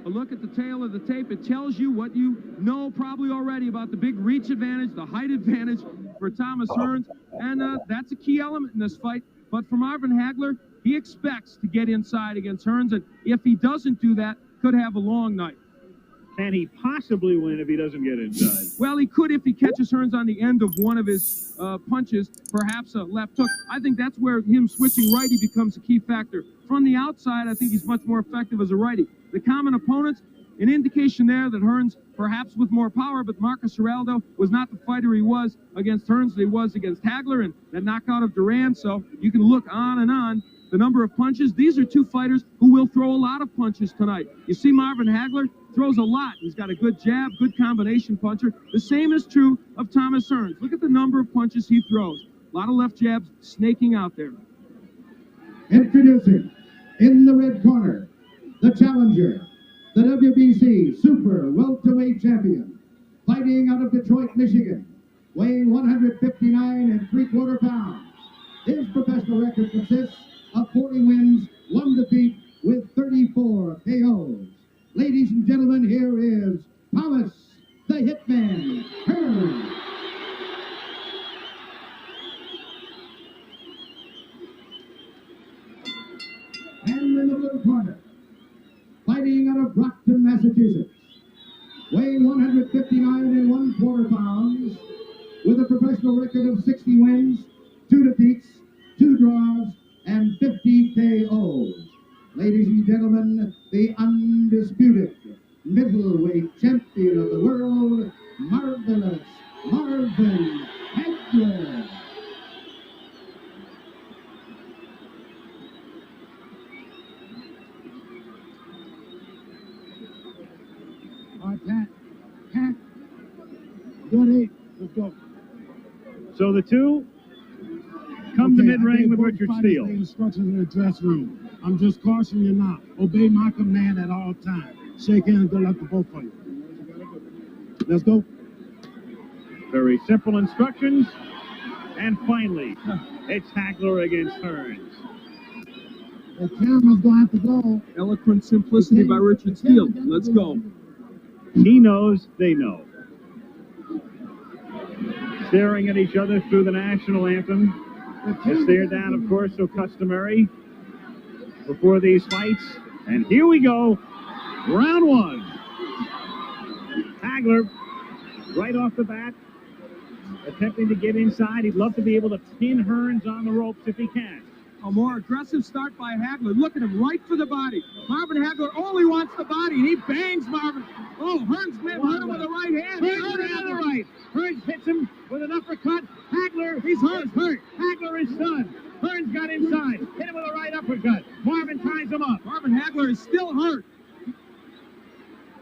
a look at the tail of the tape. It tells you what you know probably already about the big reach advantage, the height advantage for Thomas Hearns, and that's a key element in this fight. But for Marvin Hagler, he expects to get inside against Hearns, and if he doesn't do that, could have a long night. Can he possibly win if he doesn't get inside? Well, he could if he catches Hearns on the end of one of his punches, perhaps a left hook. I think that's where him switching righty becomes a key factor. From the outside, I think he's much more effective as a righty. The common opponents, an indication there that Hearns, perhaps with more power, but Marcus Geraldo was not the fighter he was against Hearns that he was against Hagler, and that knockout of Duran. So you can look on and on. The number of punches, these are two fighters who will throw a lot of punches tonight. You see Marvin Hagler throws a lot. He's got a good jab, good combination puncher. The same is true of Thomas Hearns. Look at the number of punches he throws. A lot of left jabs snaking out there. Introducing, in the red corner, the challenger, the WBC Super Welterweight Champion, fighting out of Detroit, Michigan, weighing 159 3/4 pounds. His professional record consists of 40 wins, 1 defeat, with 34 KOs. Ladies and gentlemen, here is Thomas the Hitman Hearns. And in the blue corner, fighting out of Brockton, Massachusetts, weighing 159 1/4 pounds, with a professional record of 60 wins, 2 defeats, 2 draws, and 50 KOs. Ladies and gentlemen, the undisputed middleweight champion of the world, Marvelous Marvin Hagler. All right, Pat, good 8, let's go. So the two come to mid-ring with Richard Steele. Instructions in the dressing room. I'm just cautioning you now. Obey my command at all times. Shake hands, good luck to both of you. Let's go. Very simple instructions. And finally, it's Hagler against Hearns. The camera's going to have to go. Eloquent simplicity by Richard Steele. Let's go. He knows, they know. Staring at each other through the national anthem. A stare down, of course, so customary before these fights. And here we go. Round 1. Hagler, right off the bat, attempting to get inside. He'd love to be able to pin Hearns on the ropes if he can. A more aggressive start by Hagler. Look at him, right for the body. Marvin Hagler only wants the body, and he bangs Marvin. Oh, Hearns hit him with a right hand. Hearns another right. Hearns hits him with an uppercut. Hagler, he's hurt. Hagler is stunned. Hearns got inside. Hit him with a right uppercut. Marvin ties him up. Marvin Hagler is still hurt.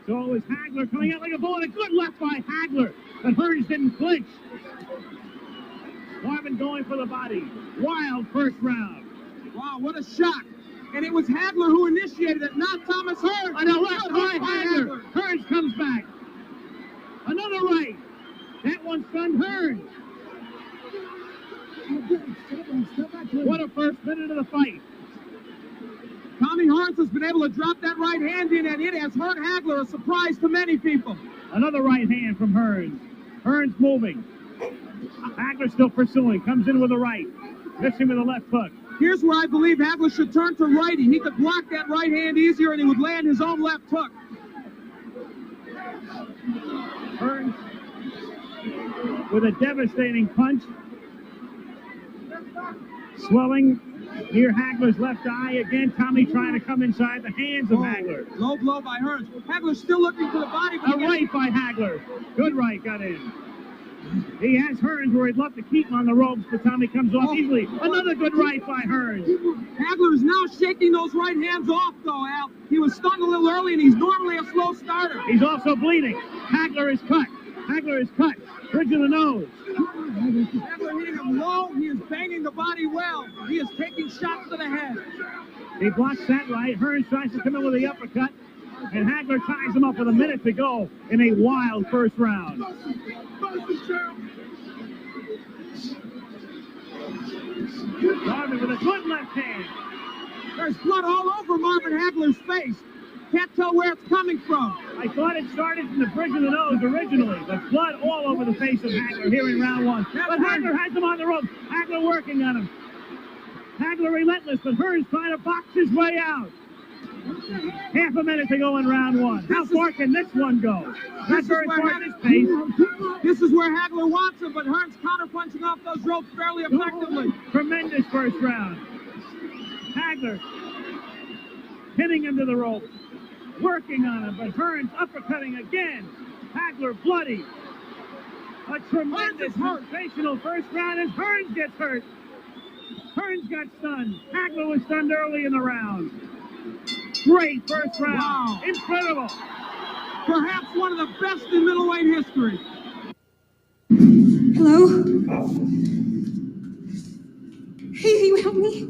So is Hagler coming out like a bullet. A good left by Hagler, but Hearns didn't flinch. Marvin going for the body. Wild first round. Wow, what a shock. And it was Hagler who initiated it, not Thomas Hearns. On the left by Hagler. Hearns comes back. Another right. That one stunned Hearns. What a first minute of the fight. Tommy Hearns has been able to drop that right hand in, and it has hurt Hagler, a surprise to many people. Another right hand from Hearns. Hearns moving. Hagler still pursuing. Comes in with a right. Missing with a left hook. Here's where I believe Hagler should turn to righty. He could block that right hand easier, and he would land his own left hook. Hearns with a devastating punch. Swelling near Hagler's left eye. Again, Tommy trying to come inside the hands of Hagler. Low blow by Hearns. Hagler still looking for the body. A right by Hagler. Good right got in. He has Hearns where he'd love to keep him on the ropes, but Tommy comes off easily. Another good right by Hearns. Hagler is now shaking those right hands off, though, Al. He was stunned a little early, and he's normally a slow starter. He's also bleeding. Hagler is cut. Hagler is cut. Bridge of the nose. Hagler hitting him low. He is banging the body well. He is taking shots to the head. He blocks that right. Hearns tries to come in with the uppercut, and Hagler ties him up with a minute to go in a wild first round. Marvin with a good left hand. There's blood all over Marvin Hagler's face. Can't tell where it's coming from. I thought it started from the bridge of the nose originally, but blood all over the face of Hagler here in round one. But Hagler has him on the rope. Hagler working on him. Hagler relentless, but Hearns trying to box his way out. Half a minute to go in round one. How far can this one go? Not very far at this pace. This is where Hagler wants him, but Hearns counterpunching off those ropes fairly effectively. Tremendous first round. Hagler hitting him to the rope, working on him, but Hearns uppercutting again. Hagler bloody. A tremendous, sensational first round as Hearns gets hurt. Hearns got stunned. Hagler was stunned early in the round. Great first round. Wow. Incredible. Perhaps one of the best in middleweight history. Hello? Hey, you help me?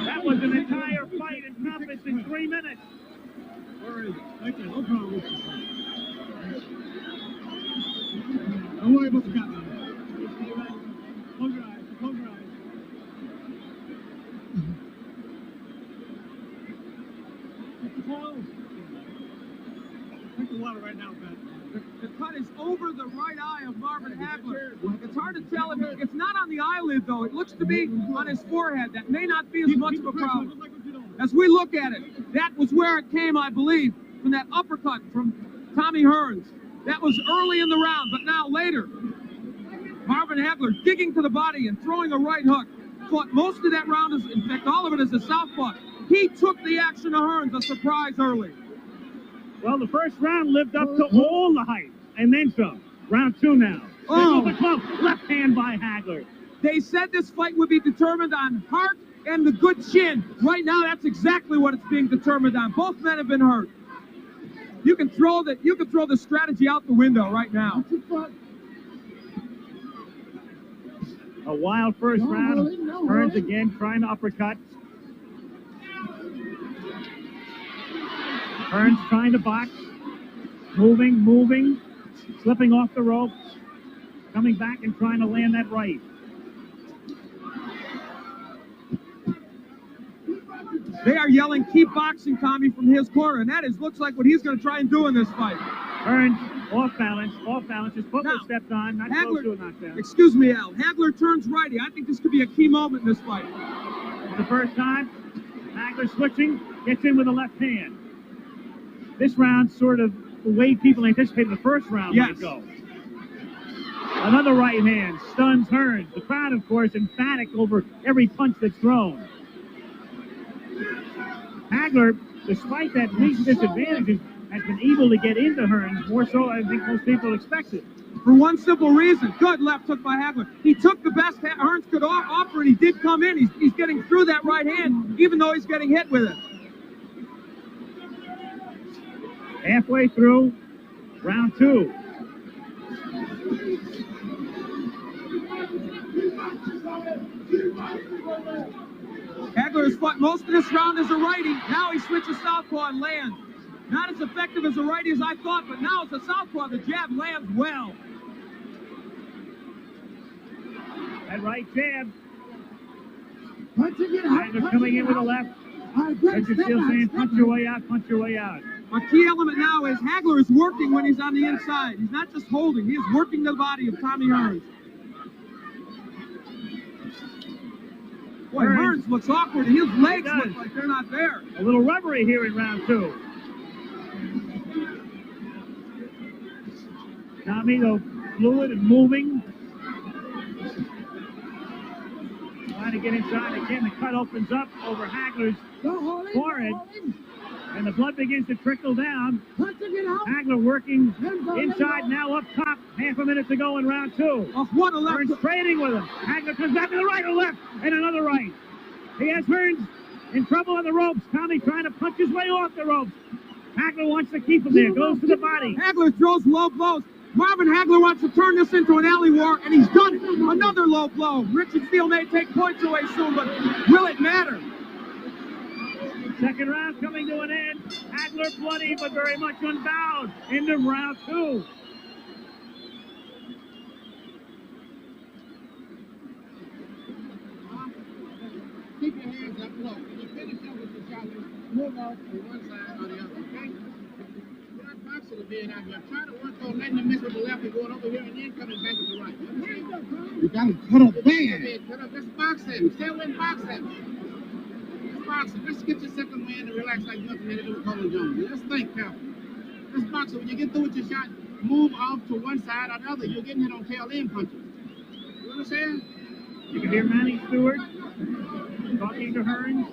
That was an entire fight encompassed in 3 minutes. Where is it? Right there. No problem with you. Don't worry about the cat. Close your eyes. Close your eyes. Drink the water right now, Ben. The cut is over the right eye of Marvin Hagler. It's hard to tell if it's not on the eyelid, though. It looks to be on his forehead. That may not be as much of a problem. As we look at it, that was where it came, I believe, from that uppercut from Tommy Hearns. That was early in the round, but now later, Marvin Hagler digging to the body and throwing a right hook. Fought most of that round, in fact, all of it as a southpaw. He took the action of Hearns, a surprise early. Well, the first round lived up to all the hype, and then some. Round two now. Oh. The club, left hand by Hagler. They said this fight would be determined on heart and the good chin. Right now, that's exactly what it's being determined on. Both men have been hurt. You can throw the strategy out the window right now. A wild first round. Hearns again trying to uppercut. Hearns trying to box. Moving. Slipping off the ropes. Coming back and trying to land that right. They are yelling, keep boxing, Tommy, from his corner, and that looks like what he's going to try and do in this fight. Hearns off balance. His foot was stepped on, not close to a knockdown. Excuse me, Al. Hagler turns righty. I think this could be a key moment in this fight. For the first time, Hagler switching, gets in with a left hand. This round sort of the way people anticipated the first round might go. Another right hand stuns Hearns. The crowd, of course, emphatic over every punch that's thrown. Hagler, despite that recent disadvantages, has been able to get into Hearns more so I think most people expected. For one simple reason. Good left hook by Hagler. He took the best Hearns could offer, and he did come in. He's getting through that right hand, even though he's getting hit with it. Halfway through round two. Hagler has fought most of this round as a righty. Now he switches southpaw and lands. Not as effective as a righty as I thought, but now as a southpaw, the jab lands well. That right jab. Hagler coming in with a left. Richard still saying, punch your way out, punch your way out. A key element now is Hagler is working when he's on the inside. He's not just holding, he is working the body of Tommy Hearns. Boy, Hearns looks awkward. His legs look like they're not there. A little rubbery here in round two. Tommy, though, fluid and moving. Trying to get inside again. The cut opens up over Hagler's forehead. And the blood begins to trickle down. Hagler working inside, now up top. Half a minute to go in round two. What a left. Hearns trading with him. Hagler comes back to the right or left, and another right. He has Hearns in trouble on the ropes. Tommy trying to punch his way off the ropes. Hagler wants to keep him there. Goes to the body. Hagler throws low blows. Marvin Hagler wants to turn this into an alley war, and he's done it. Another low blow. Richard Steele may take points away soon, but will it matter? Second round coming to an end. Hagler bloody, but very much unbound. Into round two. keep your hands up. Look, when you finish up with your shot, move off to one side or the other, okay? You're not boxing to being out here. Try to work on letting them miss with the left and going over here and then coming back with the right. You gotta cut up bad. Cut up. Let's box him. Stay away and box him. Let's box him. Let's get your second win and relax like nothing had to do with Colin Jones. Let's think careful. Let's box it. When you get through with your shot, move off to one side or the other. You're getting hit on tail end punches. You understand? You can hear Manny Stewart talking to Hearns.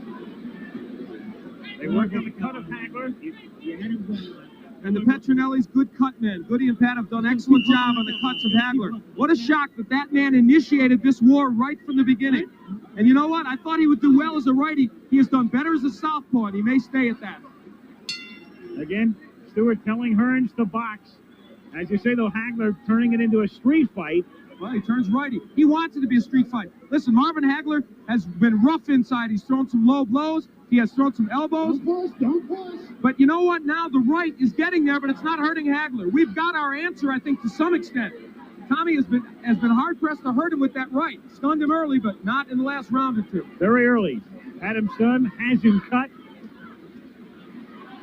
They work on the cut of Hagler. And the Petronelli's good cut men. Goody and Pat have done an excellent job on the cuts of Hagler. What a shock that that man initiated this war right from the beginning. And you know what? I thought he would do well as a righty. He has done better as a southpaw, and he may stay at that. Again, Stewart telling Hearns to box. As you say, though, Hagler turning it into a street fight. Well, he turns righty. He wants it to be a street fight. Listen, Marvin Hagler has been rough inside. He's thrown some low blows. He has thrown some elbows. Don't push. But you know what? Now the right is getting there, but it's not hurting Hagler. We've got our answer, I think, to some extent. Tommy has been hard-pressed to hurt him with that right. Stunned him early, but not in the last round or two. Very early. Adam Stun has him cut.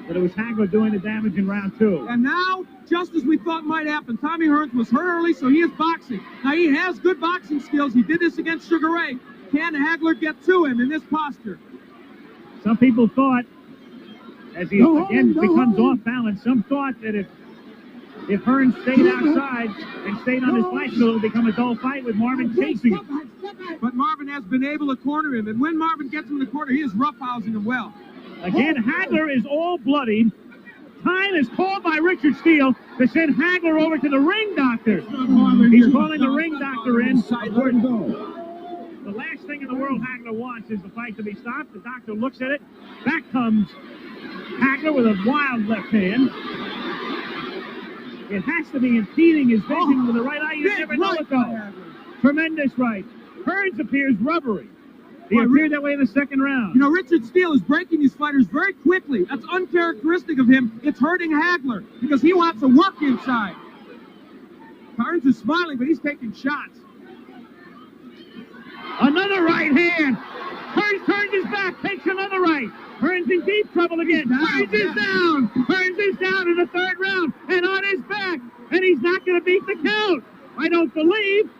But it was Hagler doing the damage in round two. And now, just as we thought might happen, Tommy Hearns was hurt early, so he is boxing. Now, he has good boxing skills. He did this against Sugar Ray. Can Hagler get to him in this posture? Some people thought, as he again becomes off balance, some thought that if Hearns stayed outside and stayed on his bicycle, it would become a dull fight with Marvin chasing him. But Marvin has been able to corner him, and when Marvin gets him in the corner, he is roughhousing him well. Again, Hagler is all bloodied. Time is called by Richard Steele to send Hagler over to the ring doctor. He's calling the ring doctor in. The last thing in the world Hagler wants is the fight to be stopped. The doctor looks at it. Back comes Hagler with a wild left hand. It has to be impeding his vision with the right eye. You never know it, though. Tremendous right. Hearns appears rubbery. He appeared that way in the second round. You know, Richard Steele is breaking these fighters very quickly. That's uncharacteristic of him. It's hurting Hagler because he wants to work inside. Hearns is smiling, but he's taking shots. Another right hand. Hearns turns his back, takes another right. Hearns in deep trouble again. Hearns is down. Hearns is down in the third round and on his back. And he's not going to beat the count. I don't believe.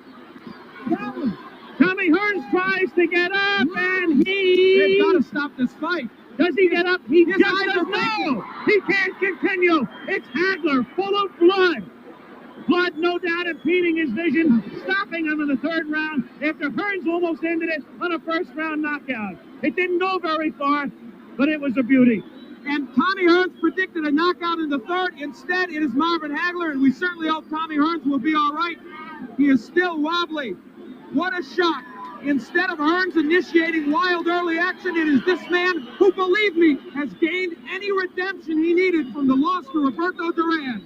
Tommy Hearns tries to get up, and They've got to stop this fight. Does he get up? He just eyes does are no. He can't continue. It's Hagler, full of blood. Blood, no doubt, impeding his vision, stopping him in the third round after Hearns almost ended it on a first-round knockout. It didn't go very far, but it was a beauty. And Tommy Hearns predicted a knockout in the third. Instead, it is Marvin Hagler, and we certainly hope Tommy Hearns will be all right. He is still wobbly. What a shock. Instead of Hearns initiating wild early action, it is this man who, believe me, has gained any redemption he needed from the loss to Roberto Duran.